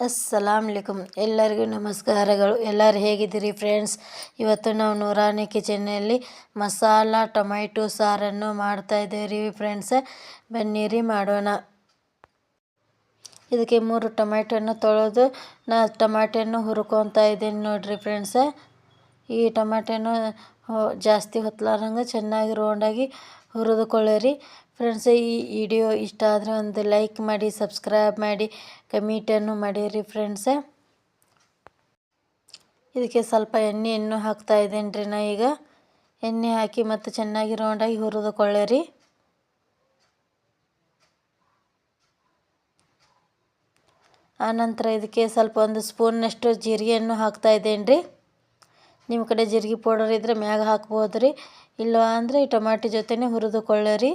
ಅಸ್ಸಲಾಮುಅಲೈಕುಮ್. ಎಲ್ಲರಿಗೂ ನಮಸ್ಕಾರಗಳು. ಎಲ್ಲರೂ ಹೇಗಿದ್ದೀರಿ ಫ್ರೆಂಡ್ಸ್? ಇವತ್ತು ನಾವು ನೂರಾನಿ ಕಿಚನಲ್ಲಿ ಮಸಾಲ ಟೊಮ್ಯಾಟೊ ಸಾರನ್ನು ಮಾಡ್ತಾಯಿದ್ದೇವೆ ಫ್ರೆಂಡ್ಸ್. ಬನ್ನಿರಿ ಮಾಡೋಣ. ಇದಕ್ಕೆ 3 ಟೊಮ್ಯಾಟೊನ ತೊಳೆದು ಟೊಮ್ಯಾಟೊನ ಹುರ್ಕೊತಾ ಇದ್ದೀನಿ ನೋಡ್ರಿ ಫ್ರೆಂಡ್ಸ್. ಈ ಟೊಮ್ಯಾಟೊನ ಜಾಸ್ತಿ ಹೊತ್ತಲಾರಂಗೆ ಚೆನ್ನಾಗಿ ರೌಂಡಾಗಿ ಹುರಿದುಕೊಳ್ಳಿರಿ ಫ್ರೆಂಡ್ಸ್. ಈ ವಿಡಿಯೋ ಇಷ್ಟ ಆದರೆ ಒಂದು ಲೈಕ್ ಮಾಡಿ, ಸಬ್ಸ್ಕ್ರೈಬ್ ಮಾಡಿ, ಕಮೆಂಟನ್ನು ಮಾಡಿರಿ ಫ್ರೆಂಡ್ಸ್. ಇದಕ್ಕೆ ಸ್ವಲ್ಪ ಎಣ್ಣೆಯನ್ನು ಹಾಕ್ತಾ ಇದ್ದೇನೆ ರೀ. ನಾ ಈಗ ಎಣ್ಣೆ ಹಾಕಿ ಮತ್ತು ಚೆನ್ನಾಗಿ ರೌಂಡಾಗಿ ಹುರಿದುಕೊಳ್ಳಿರಿ. ಆನಂತರ ಇದಕ್ಕೆ ಸ್ವಲ್ಪ 1 ಸ್ಪೂನ್ನಷ್ಟು ಜೀರಿಗೆಯನ್ನು ಹಾಕ್ತಾ ಇದ್ದೇನೆ ರೀ. ನಿಮ್ಮ ಕಡೆ ಜೀರಿಗೆ ಪೌಡರ್ ಇದ್ದರೆ ಮ್ಯಾಗ ಹಾಕ್ಬೋದು ರೀ, ಇಲ್ಲ ಅಂದರೆ ಈ ಟೊಮ್ಯಾಟೊ ಜೊತೆನೇ ಹುರಿದುಕೊಳ್ಳಿರಿ.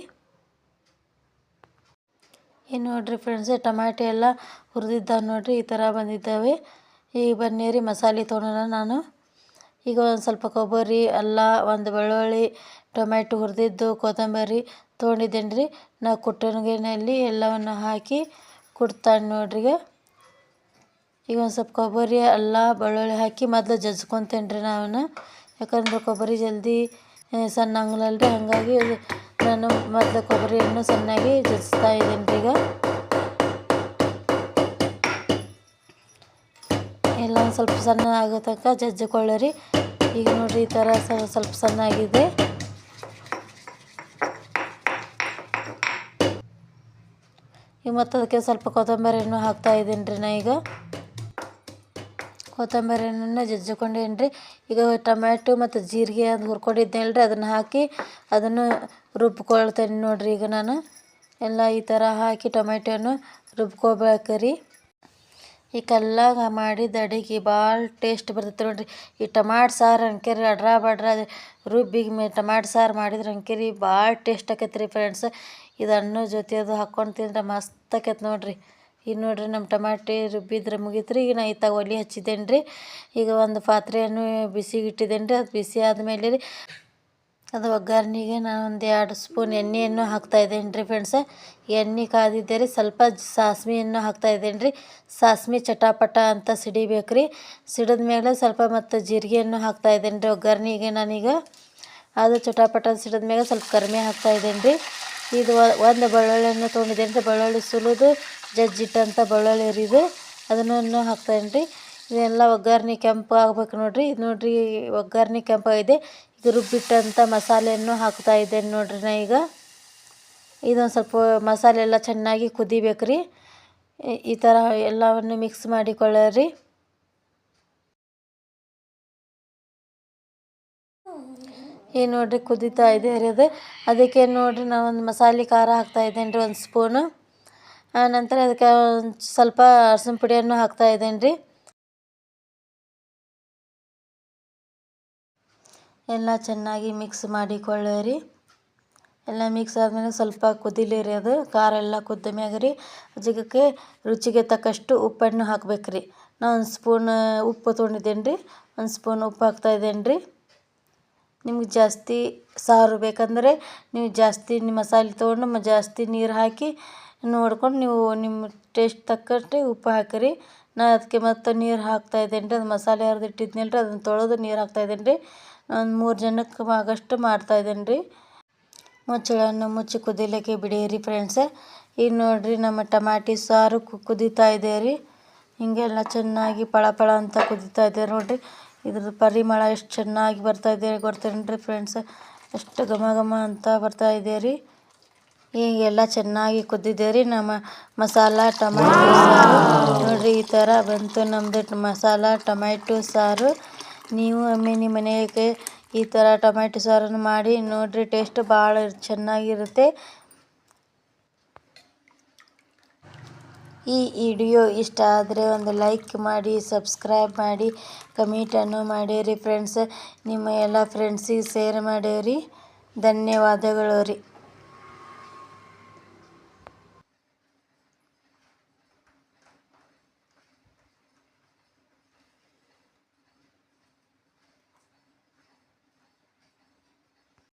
ಈ ನೋಡಿರಿ ಫ್ರೆಂಡ್ಸ್, ಟೊಮ್ಯಾಟೊ ಎಲ್ಲ ಹುರಿದಿದ್ದಾವೆ ನೋಡಿರಿ, ಈ ಥರ ಬಂದಿದ್ದಾವೆ. ಈಗ ಬನ್ನಿರಿ ಮಸಾಲೆ ತೊಗೊಳೋಣ. ನಾನು ಈಗ ಒಂದು ಸ್ವಲ್ಪ ಕೊಬ್ಬರಿ, ಅಲ್ಲ, 1 ಬೆಳ್ಳುಳ್ಳಿ, ಟೊಮ್ಯಾಟೊ ಹುರಿದಿದ್ದು, ಕೊತ್ತಂಬರಿ ತೊಗೊಂಡಿದ್ದೇನೆ ರೀ. ನಾ ಕುಟ್ಟಣಿಗೆಯಲ್ಲಿ ಎಲ್ಲವನ್ನು ಹಾಕಿ ಕುಟ್ತಾನೆ ನೋಡ್ರಿ. ಈಗ ಒಂದು ಸ್ವಲ್ಪ ಕೊಬ್ಬರಿ, ಅಲ್ಲ, ಬೆಳ್ಳುಳ್ಳಿ ಹಾಕಿ ಮೊದಲು ಜಜ್ಕೊತೇನೆ ರೀ ನಾನು. ಯಾಕಂದ್ರೆ ಕೊಬ್ಬರಿ ಜಲ್ದಿ ಸಣ್ಣ ಆಗಲ್ಲರಿ, ಹಾಗಾಗಿ ನಾನು ಮೊದಲು ಕೊಬ್ಬರಿಯನ್ನು ಸಣ್ಣಾಗಿ ಜಜ್ತಾ ಇದ್ದೀನಿ ರೀ. ಈಗ ಎಲ್ಲ ಒಂದು ಸ್ವಲ್ಪ ಸಣ್ಣ ಆಗೋ ತನಕ ಜಜ್ಜಿಕೊಳ್ಳಿರಿ. ಈಗ ನೋಡಿರಿ ಈ ಥರ ಸ್ವಲ್ಪ ಸಣ್ಣ ಆಗಿದೆ. ಈಗ ಮತ್ತು ಅದಕ್ಕೆ ಸ್ವಲ್ಪ ಕೊತ್ತಂಬರಿಯನ್ನು ಹಾಕ್ತಾ ಇದ್ದೀನಿ ರೀ. ನಾ ಈಗ ಕೊತ್ತಂಬರಿಯನ್ನು ಜಜ್ಜಿಕೊಂಡೇನಿ ರೀ. ಈಗ ಟೊಮ್ಯಾಟೊ ಮತ್ತು ಜೀರಿಗೆ ಅದು ಹುರ್ಕೊಂಡಿದ್ದೇನೆ ರೀ, ಅದನ್ನು ಹಾಕಿ ಅದನ್ನು ರುಬ್ಕೊಳ್ತೇನೆ ನೋಡಿರಿ. ಈಗ ನಾನು ಎಲ್ಲ ಈ ಥರ ಹಾಕಿ ಟೊಮ್ಯಾಟೊನು ರುಬ್ಕೋಬೇಕ್ರಿ. ಈ ಕಲ್ಲಾಗ ಮಾಡಿದ ಅಡುಗೆ ಭಾಳ ಟೇಸ್ಟ್ ಬರ್ತೈತೆ ನೋಡಿರಿ. ಈ ಟೊಮ್ಯಾಟೊ ಸಾರು ಅಂಕೇರಿ ಅಡ್ರ ಬಡ್ರ ರುಬ್ಬಿಗೆ ಟೊಮ್ಯಾಟೊ ಸಾರು ಮಾಡಿದ್ರೆ ಅಂಕೇರಿ ಭಾಳ ಟೇಸ್ಟ್ ಆಕೈತೆ ರೀ ಫ್ರೆಂಡ್ಸ್. ಇದು ಹಣ್ಣು ಜೊತೆ ಅದು ಹಾಕ್ಕೊಂಡು ತಿಂದ್ರೆ ಮಸ್ತ್ ಆಕೈತೆ ನೋಡಿರಿ. ಈಗ ನೋಡಿರಿ ನಮ್ಮ ಟೊಮ್ಯಾಟೊ ರುಬ್ಬಿದ್ರೆ ಮುಗೀತು ರೀ. ಈಗ ನಾ ಇತ್ತಾಗ ಒಲೆ ಹಚ್ಚಿದ್ದೇನೆ ರೀ. ಈಗ ಒಂದು ಪಾತ್ರೆಯನ್ನು ಬಿಸಿಗೆ ಇಟ್ಟಿದ್ದೇನೆ ರೀ. ಅದು ಬಿಸಿ ಆದಮೇಲೆ ರೀ ಅದು ಒಗ್ಗರಣೆಗೆ ನಾನು 1-2 ಸ್ಪೂನ್ ಎಣ್ಣೆಯನ್ನು ಹಾಕ್ತಾ ಇದ್ದೇನೆ ರೀ ಫ್ರೆಂಡ್ಸ್. ಎಣ್ಣೆ ಕಾದಿದ್ದೆ ರೀ, ಸ್ವಲ್ಪ ಸಾಸ್ವೆಯನ್ನು ಹಾಕ್ತಾ ಇದ್ದೇನೆ ರೀ. ಸಾಸ್ವೆ ಚಟಾಪಟ ಅಂತ ಸಿಡಿಬೇಕು ರೀ. ಸಿಡಿದ ಮೇಲೆ ಸ್ವಲ್ಪ ಮತ್ತು ಜೀರಿಗೆಯನ್ನು ಹಾಕ್ತಾ ಇದ್ದೇನೆ ರೀ ಒಗ್ಗರಣೆಗೆ ನಾನೀಗ. ಅದು ಚಟಾಪಟ ಸಿಡಿದ ಮೇಲೆ ಸ್ವಲ್ಪ ಕರಿಮೆ ಹಾಕ್ತಾ ಇದ್ದೇನೆ ರೀ. ಇದು 1 ಬೆಳ್ಳುಳ್ಳಿಯನ್ನು ತೊಗೊಂಡಿದ್ದೇನೆ ರೀ. ಬೆಳ್ಳುಳ್ಳಿ ಸುಲಿದು ಜಜ್ಜಿಟ್ಟಂಥ ಬೆಳ್ಳುಳ್ಳಿ ರೀ ಇದು, ಅದನ್ನು ಹಾಕ್ತಾಯಿದ್ದೀನಿ ರೀ. ಇದೆಲ್ಲ ಒಗ್ಗರಣೆ ಕೆಂಪು ಆಗ್ಬೇಕು ನೋಡಿರಿ. ಇದು ನೋಡಿರಿ ಒಗ್ಗರಣೆ ಕೆಂಪಾಗಿದೆ. ಈಗ ರುಬ್ಬಿಟ್ಟಂಥ ಮಸಾಲೆಯನ್ನು ಹಾಕ್ತಾ ಇದ್ದೇನೆ ನೋಡಿರಿ. ನಾ ಈಗ ಇದೊಂದು ಸ್ವಲ್ಪ ಮಸಾಲೆ ಎಲ್ಲ ಚೆನ್ನಾಗಿ ಕುದಿಬೇಕು ರೀ. ಈ ಥರ ಎಲ್ಲವನ್ನು ಮಿಕ್ಸ್ ಮಾಡಿಕೊಳ್ಳ್ರಿ. ಏನು ನೋಡಿರಿ ಕುದೀತಾ ಇದೆ ರೀ ಅದು. ಅದಕ್ಕೆ ನೋಡಿರಿ ನಾನು ಒಂದು ಮಸಾಲೆ ಖಾರ ಹಾಕ್ತಾ ಇದ್ದೇನೆ ರೀ, 1 ಸ್ಪೂನು. ಆನಂತರ ಅದಕ್ಕೆ ಸ್ವಲ್ಪ ಅರಸಿನ ಪುಡಿಯನ್ನು ಹಾಕ್ತಾ ಇದ್ದೇನೆ ರೀ. ಎಲ್ಲ ಚೆನ್ನಾಗಿ ಮಿಕ್ಸ್ ಮಾಡಿಕೊಳ್ಳಿರಿ. ಎಲ್ಲ ಮಿಕ್ಸ್ ಆದಮೇಲೆ ಸ್ವಲ್ಪ ಕುದಿಲಿ ರೀ ಅದು. ಖಾರ ಎಲ್ಲ ಕುದ್ದ ಮ್ಯಾಗ ರೀ ಅದಕ್ಕೆ ರುಚಿಗೆ ತಕ್ಕಷ್ಟು ಉಪ್ಪನ್ನು ಹಾಕ್ಬೇಕು ರೀ. ನಾ 1 ಸ್ಪೂನ್ ಉಪ್ಪು ತೊಗೊಂಡಿದ್ದೇನೆ ರೀ. 1 ಸ್ಪೂನ್ ಉಪ್ಪು ಹಾಕ್ತಾ ಇದ್ದೇನೆ ರೀ. ನಿಮ್ಗೆ ಜಾಸ್ತಿ ಸಾರು ಬೇಕಂದರೆ ನೀವು ಜಾಸ್ತಿ ಮಸಾಲೆ ತೊಗೊಂಡು ಜಾಸ್ತಿ ನೀರು ಹಾಕಿ ನೋಡ್ಕೊಂಡು ನೀವು ನಿಮ್ಮ ಟೇಸ್ಟ್ ತಕ್ಕಷ್ಟೇ ಉಪ್ಪು ಹಾಕಿರಿ. ನಾನು ಅದಕ್ಕೆ ಮತ್ತು ನೀರು ಹಾಕ್ತಾ ಇದ್ದೇನೆ ರೀ. ಅದು ಮಸಾಲೆ ಅರ್ದಿಟ್ಟಿದ್ನಲ್ಲ ರೀ, ಅದನ್ನು ತೊಳೆದು ನೀರು ಹಾಕ್ತಾ ಇದ್ದೇನೆ ರೀ. ನಾನು 3 ಜನಕ್ಕೆ ಆಗಷ್ಟು ಮಾಡ್ತಾಯಿದ್ದೇನೆ ರೀ. ಮುಚ್ಚಳವನ್ನು ಮುಚ್ಚಿ ಕುದಿಲಿಕ್ಕೆ ಬಿಡಿರಿ ಫ್ರೆಂಡ್ಸ್. ಈಗ ನೋಡಿರಿ ನಮ್ಮ ಟಮಾಟಿ ಸಾರು ಕುದೀತಾ ಇದೆ ರೀ. ಹೀಗೆಲ್ಲ ಚೆನ್ನಾಗಿ ಪಳ ಅಂತ ಕುದೀತಾ ಇದೆ ನೋಡಿರಿ. ಇದ್ರದ್ದು ಪರಿಮಳ ಎಷ್ಟು ಚೆನ್ನಾಗಿ ಬರ್ತಾಯಿದೆ ಗೊತ್ತೇನ್ರಿ ಫ್ರೆಂಡ್ಸ್. ಎಷ್ಟು ಘಮ ಘಮ ಅಂತ ಬರ್ತಾಯಿದೆ ರೀ. ಈಗೆಲ್ಲ ಚೆನ್ನಾಗಿ ಕುದ್ದಿದೆ ರೀ ನಮ್ಮ ಮಸಾಲ ಟೊಮ್ಯಾಟೊ ಸಾರು. ನೋಡಿರಿ ಈ ಥರ ಬಂತು ನಮ್ಮದು ಮಸಾಲ ಟೊಮ್ಯಾಟೊ ಸಾರು. ನೀವು ಒಮ್ಮೆ ನಿಮ್ಮ ಮನೆಗೆ ಈ ಥರ ಟೊಮ್ಯಾಟೊ ಸಾರನ್ನು ಮಾಡಿ ನೋಡಿರಿ, ಟೇಸ್ಟ್ ಭಾಳ ಚೆನ್ನಾಗಿರುತ್ತೆ. ಈ ವಿಡಿಯೋ ಇಷ್ಟ ಆದರೆ ಒಂದು ಲೈಕ್ ಮಾಡಿ, ಸಬ್ಸ್ಕ್ರೈಬ್ ಮಾಡಿ, ಕಮೆಂಟನ್ನು ಮಾಡಿರಿ ಫ್ರೆಂಡ್ಸ್. ನಿಮ್ಮ ಎಲ್ಲ ಫ್ರೆಂಡ್ಸಿಗೆ ಶೇರ್ ಮಾಡಿರಿ. ಧನ್ಯವಾದಗಳು ರೀ.